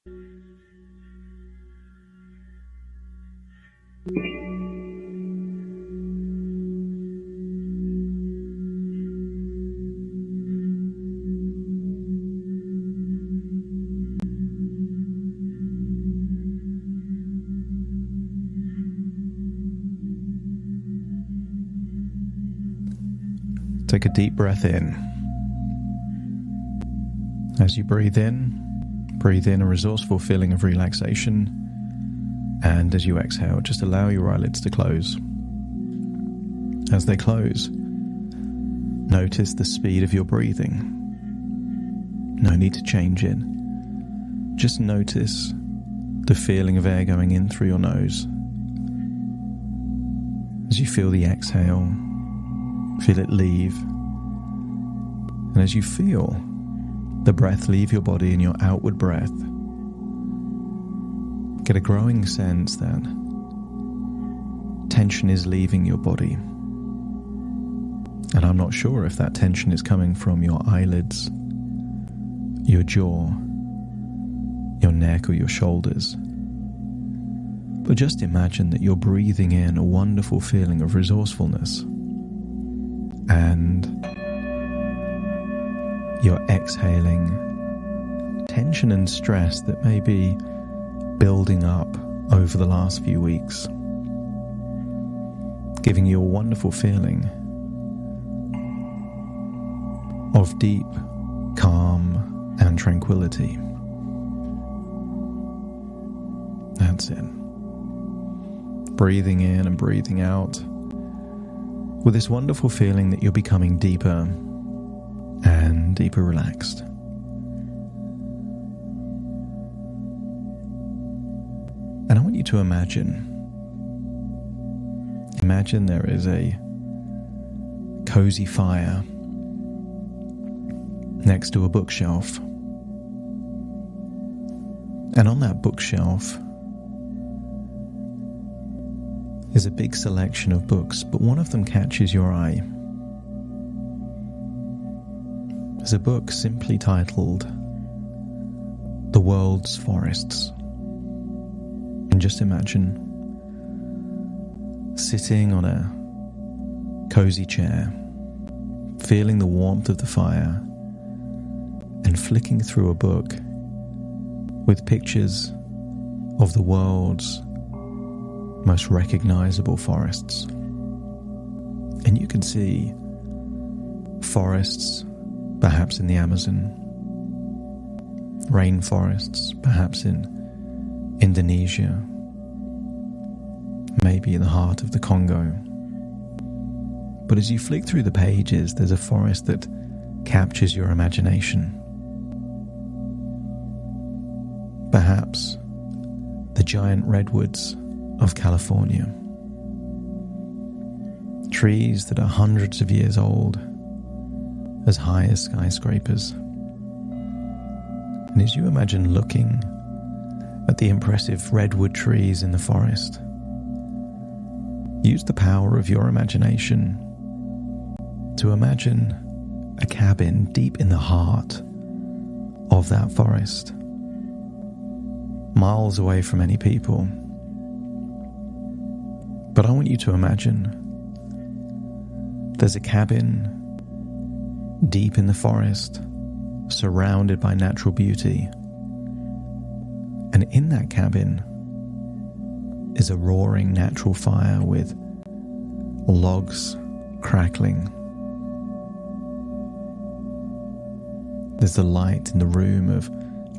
Take a deep breath in. As you breathe in a resourceful feeling of relaxation, and as you exhale, just allow your eyelids to close. As they close, notice the speed of your breathing. No need to change it. Just notice the feeling of air going in through your nose. As you feel the exhale, feel it leave. And as you feel the breath leave your body in your outward breath, get a growing sense that tension is leaving your body. And I'm not sure if that tension is coming from your eyelids, your jaw, your neck, or your shoulders. But just imagine that you're breathing in a wonderful feeling of resourcefulness, and you're exhaling tension and stress that may be building up over the last few weeks, giving you a wonderful feeling of deep calm and tranquility. That's it. Breathing in and breathing out with this wonderful feeling that you're becoming deeper and deeper relaxed. And I want you to imagine there is a cozy fire next to a bookshelf. And on that bookshelf is a big selection of books, but one of them catches your eye. There's a book simply titled The World's Forests. And just imagine sitting on a cozy chair, feeling the warmth of the fire, and flicking through a book with pictures of the world's most recognizable forests. And you can see forests perhaps in the Amazon, rainforests perhaps in Indonesia, maybe in the heart of the Congo. But as you flick through the pages, there's a forest that captures your imagination. Perhaps the giant redwoods of California. Trees that are hundreds of years old, as high as skyscrapers. And as you imagine looking at the impressive redwood trees in the forest, use the power of your imagination to imagine a cabin deep in the heart of that forest, miles away from any people. But I want you to imagine there's a cabin deep in the forest, surrounded by natural beauty. And in that cabin is a roaring natural fire with logs crackling. There's the light in the room of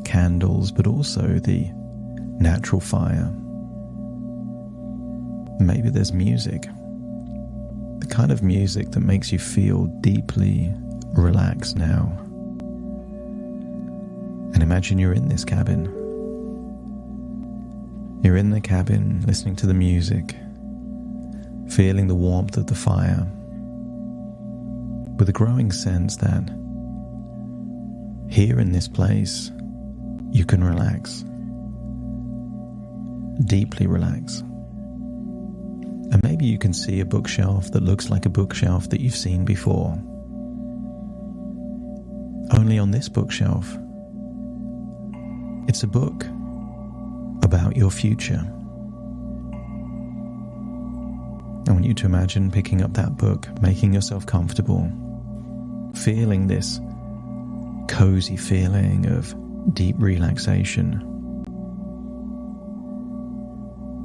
candles, but also the natural fire. Maybe there's music, the kind of music that makes you feel deeply relaxed now. And imagine you're in this cabin. You're in the cabin, listening to the music, feeling the warmth of the fire, with a growing sense that here in this place, you can relax, deeply relax. And maybe you can see a bookshelf that looks like a bookshelf that you've seen before. Only on this bookshelf, It's a book about your future. I want you to imagine picking up that book, making yourself comfortable, feeling this cozy feeling of deep relaxation.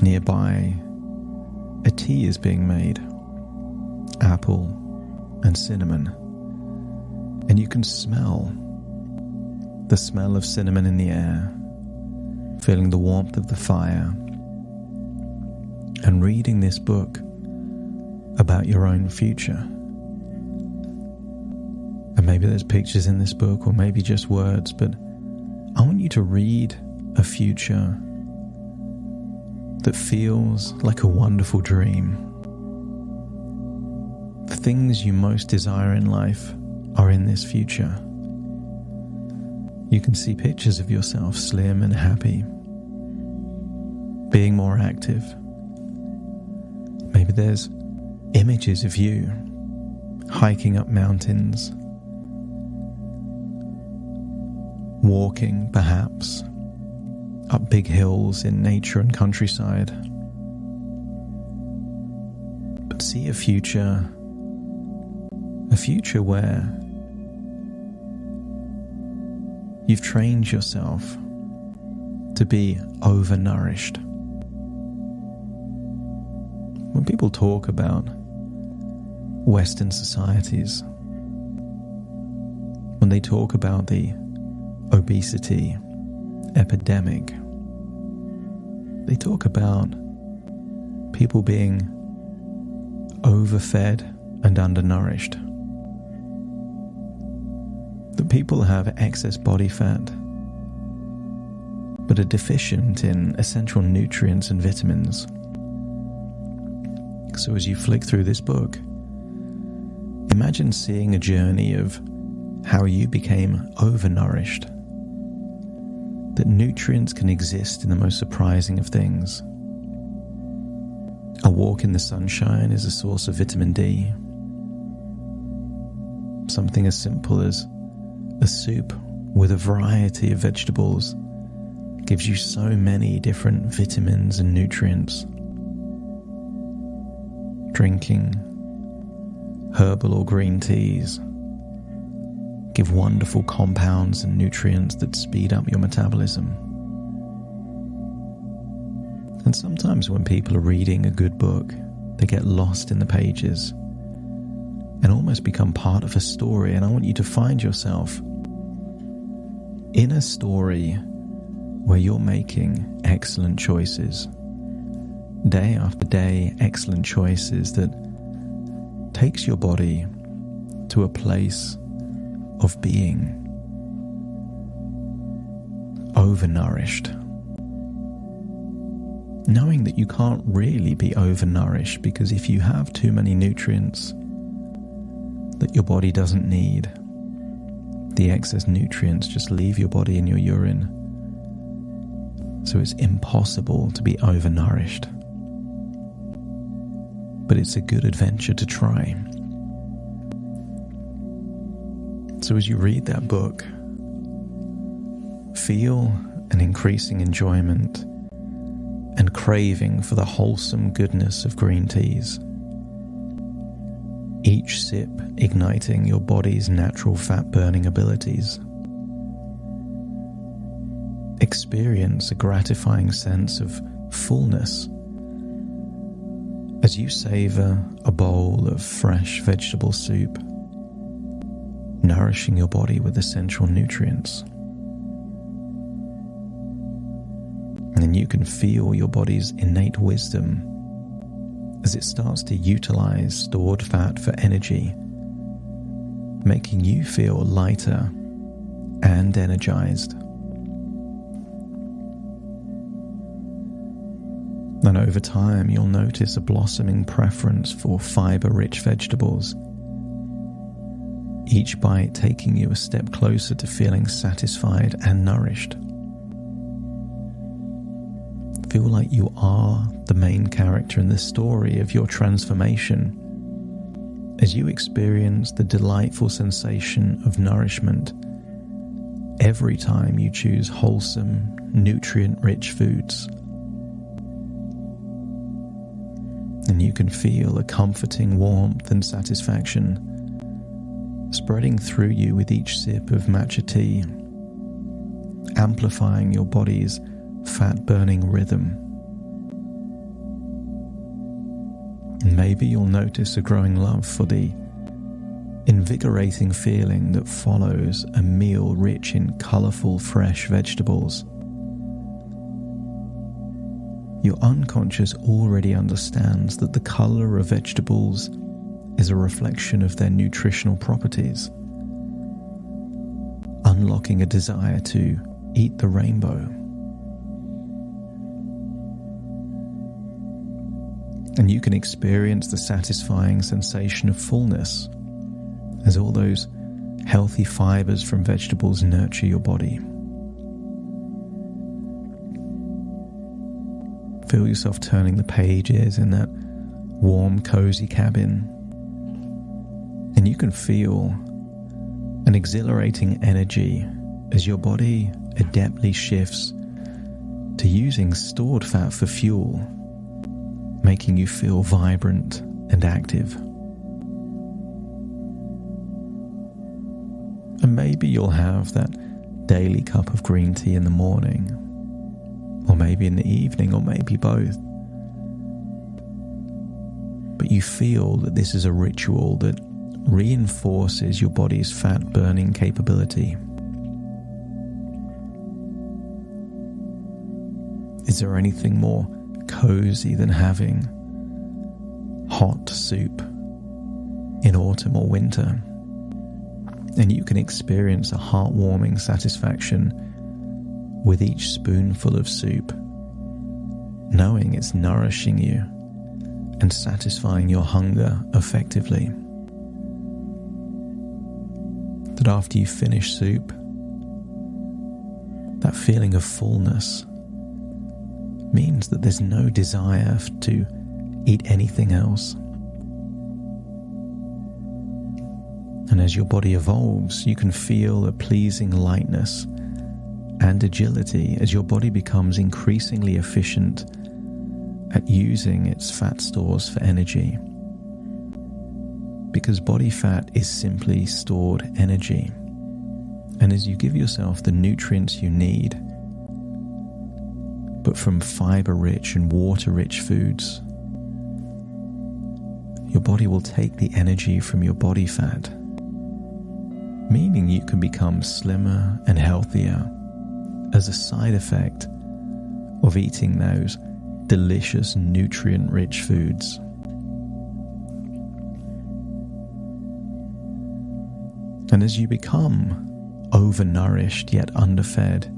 Nearby, a tea is being made, apple and cinnamon, and you can smell the smell of cinnamon in the air, feeling the warmth of the fire, and reading this book about your own future. And maybe there's pictures in this book, or maybe just words, but I want you to read a future that feels like a wonderful dream. The things you most desire in life are in this future. You can see pictures of yourself slim and happy, being more active. Maybe there's images of you hiking up mountains, walking perhaps up big hills in nature and countryside. But see a future where you've trained yourself to be overnourished. When people talk about Western societies, when they talk about the obesity epidemic, they talk about people being overfed and undernourished. That people have excess body fat, but are deficient in essential nutrients and vitamins. So as you flick through this book, imagine seeing a journey of how you became overnourished. That nutrients can exist in the most surprising of things. A walk in the sunshine is a source of vitamin D. Something as simple as a soup with a variety of vegetables gives you so many different vitamins and nutrients. Drinking herbal or green teas give wonderful compounds and nutrients that speed up your metabolism. And sometimes when people are reading a good book, they get lost in the pages and almost become part of a story. And I want you to find yourself in a story where you're making excellent choices, day after day, excellent choices that takes your body to a place of being overnourished. Knowing that you can't really be overnourished, because if you have too many nutrients that your body doesn't need, the excess nutrients just leave your body in your urine. So it's impossible to be overnourished. But it's a good adventure to try. So as you read that book, feel an increasing enjoyment and craving for the wholesome goodness of green teas. Each sip igniting your body's natural fat-burning abilities. Experience a gratifying sense of fullness as you savor a bowl of fresh vegetable soup, nourishing your body with essential nutrients. And then you can feel your body's innate wisdom as it starts to utilize stored fat for energy, making you feel lighter and energized. And over time, you'll notice a blossoming preference for fibre-rich vegetables, each bite taking you a step closer to feeling satisfied and nourished. Feel like you are the main character in the story of your transformation as you experience the delightful sensation of nourishment every time you choose wholesome, nutrient-rich foods. And you can feel a comforting warmth and satisfaction spreading through you with each sip of matcha tea, amplifying your body's fat-burning rhythm. And maybe you'll notice a growing love for the invigorating feeling that follows a meal rich in colourful, fresh vegetables. Your unconscious already understands that the colour of vegetables is a reflection of their nutritional properties, unlocking a desire to eat the rainbow. And you can experience the satisfying sensation of fullness as all those healthy fibres from vegetables nurture your body. Feel yourself turning the pages in that warm, cozy cabin, and you can feel an exhilarating energy as your body adeptly shifts to using stored fat for fuel, making you feel vibrant and active. And maybe you'll have that daily cup of green tea in the morning, or maybe in the evening, or maybe both. But you feel that this is a ritual that reinforces your body's fat-burning capability. Is there anything more cozy than having hot soup in autumn or winter? And you can experience a heartwarming satisfaction with each spoonful of soup, knowing it's nourishing you and satisfying your hunger effectively. That after you finish soup, that feeling of fullness means that there's no desire to eat anything else. And as your body evolves, you can feel a pleasing lightness and agility as your body becomes increasingly efficient at using its fat stores for energy. Because body fat is simply stored energy. And as you give yourself the nutrients you need, but from fibre-rich and water-rich foods, your body will take the energy from your body fat, meaning you can become slimmer and healthier as a side effect of eating those delicious nutrient-rich foods. And as you become overnourished yet underfed,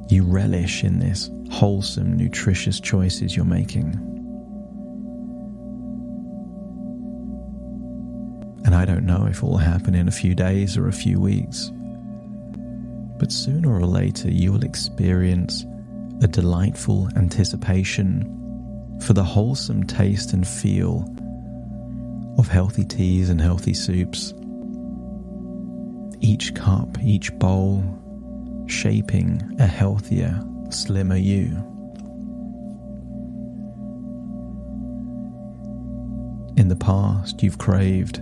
you relish in this wholesome, nutritious choices you're making. And I don't know if it will happen in a few days or a few weeks, but sooner or later you will experience a delightful anticipation for the wholesome taste and feel of healthy teas and healthy soups. Each cup, each bowl, shaping a healthier, slimmer you. In the past, you've craved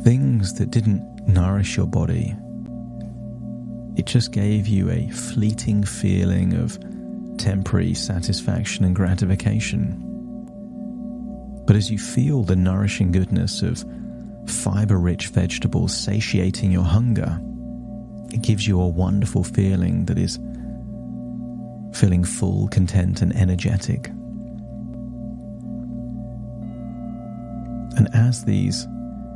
things that didn't nourish your body. It just gave you a fleeting feeling of temporary satisfaction and gratification. But as you feel the nourishing goodness of fibre-rich vegetables satiating your hunger, it gives you a wonderful feeling that is feeling full, content, and energetic. And as these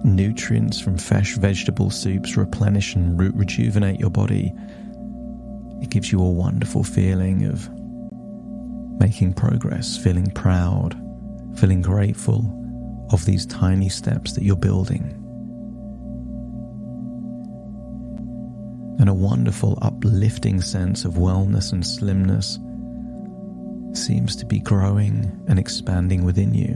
nutrients from fresh vegetable soups replenish and rejuvenate your body, it gives you a wonderful feeling of making progress, feeling proud, feeling grateful of these tiny steps that you're building. And a wonderful uplifting sense of wellness and slimness seems to be growing and expanding within you.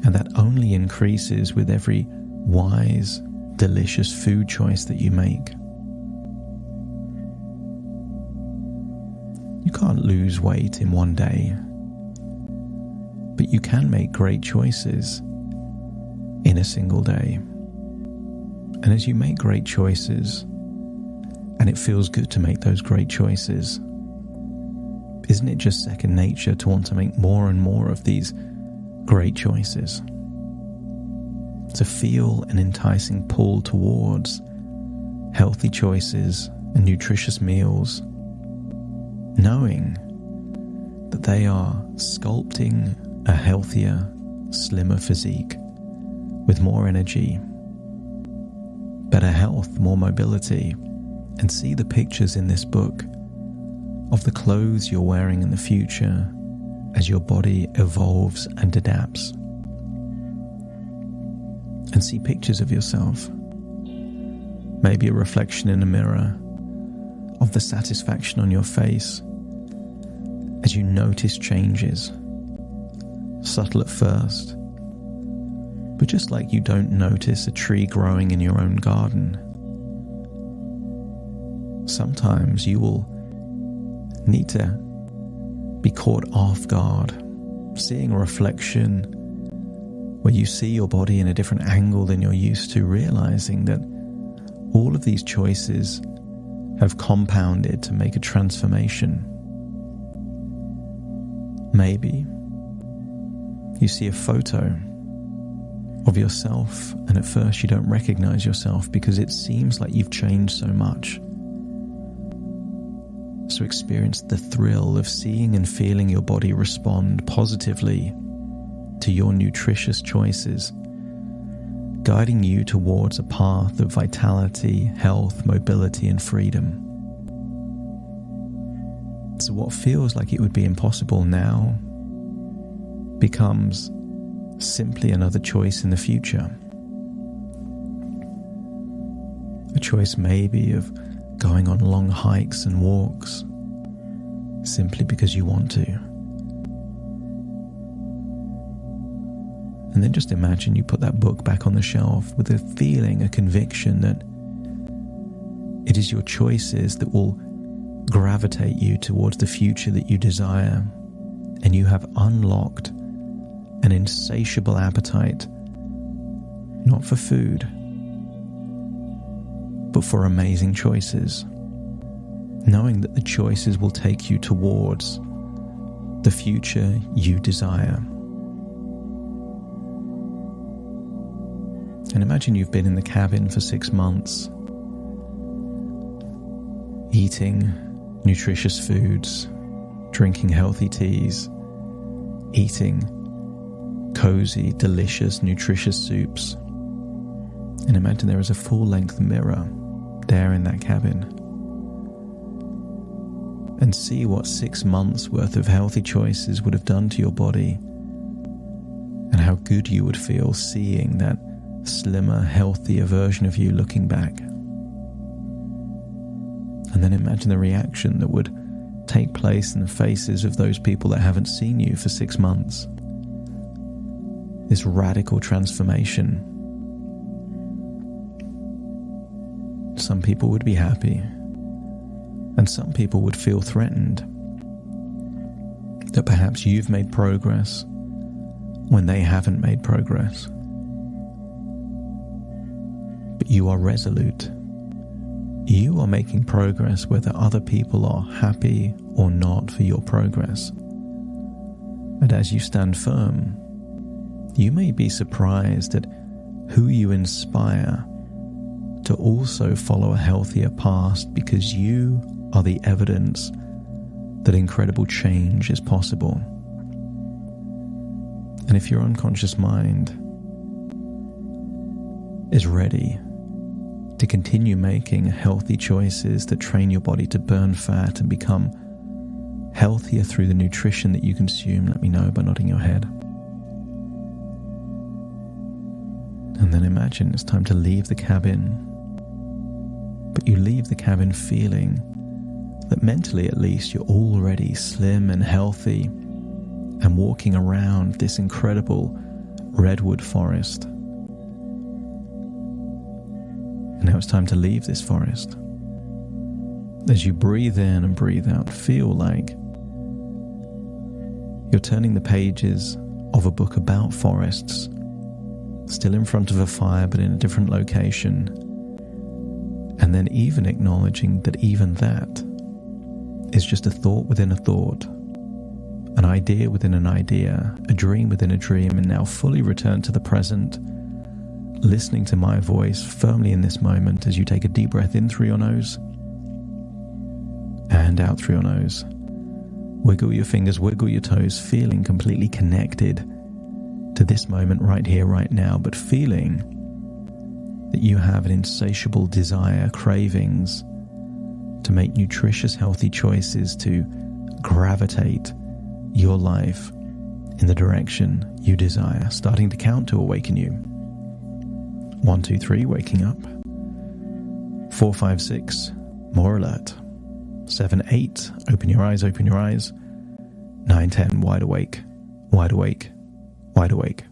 And that only increases with every wise, delicious food choice that you make. You can't lose weight in one day, but you can make great choices in a single day. And as you make great choices, and it feels good to make those great choices, isn't it just second nature to want to make more and more of these great choices? To feel an enticing pull towards healthy choices and nutritious meals, knowing that they are sculpting a healthier, slimmer physique with more energy, better health, more mobility, and see the pictures in this book of the clothes you're wearing in the future as your body evolves and adapts. And see pictures of yourself, maybe a reflection in a mirror, of the satisfaction on your face as you notice changes, subtle at first, but just like you don't notice a tree growing in your own garden. Sometimes you will need to be caught off guard, seeing a reflection where you see your body in a different angle than you're used to, realizing that all of these choices have compounded to make a transformation. Maybe you see a photo of yourself and at first you don't recognize yourself because it seems like you've changed so much. So experience the thrill of seeing and feeling your body respond positively to your nutritious choices, guiding you towards a path of vitality, health, mobility, and freedom. So what feels like it would be impossible now becomes simply another choice in the future. A choice maybe of going on long hikes and walks simply because you want to. And then just imagine you put that book back on the shelf with a feeling, a conviction that it is your choices that will gravitate you towards the future that you desire, and you have unlocked an insatiable appetite, not for food, but for amazing choices, knowing that the choices will take you towards the future you desire. And imagine you've been in the cabin for 6 months, eating nutritious foods, drinking healthy teas, eating cozy, delicious, nutritious soups. And imagine there is a full-length mirror there in that cabin. And see what 6 months worth of healthy choices would have done to your body, and how good you would feel seeing that slimmer, healthier version of you looking back. And then imagine the reaction that would take place in the faces of those people that haven't seen you for 6 months. This radical transformation. Some people would be happy, and some people would feel threatened that perhaps you've made progress when they haven't made progress. But you are resolute. You are making progress whether other people are happy or not for your progress. And as you stand firm, you may be surprised at who you inspire to also follow a healthier path, because you are the evidence that incredible change is possible. And if your unconscious mind is ready to continue making healthy choices that train your body to burn fat and become healthier through the nutrition that you consume, let me know by nodding your head. And then imagine it's time to leave the cabin. But you leave the cabin feeling that mentally at least you're already slim and healthy and walking around this incredible redwood forest. Now it's time to leave this forest. As you breathe in and breathe out, feel like you're turning the pages of a book about forests, still in front of a fire but in a different location, and then even acknowledging that even that is just a thought within a thought, an idea within an idea, a dream within a dream, and now fully return to the present, listening to my voice firmly in this moment as you take a deep breath in through your nose and out through your nose. Wiggle your fingers, wiggle your toes, feeling completely connected to this moment right here, right now, but feeling that you have an insatiable desire, cravings to make nutritious, healthy choices, to gravitate your life in the direction you desire. Starting to count to awaken you. 1, 2, 3, waking up. 4, 5, 6, more alert. 7, 8, open your eyes, open your eyes. 9, 10, wide awake, wide awake, wide awake.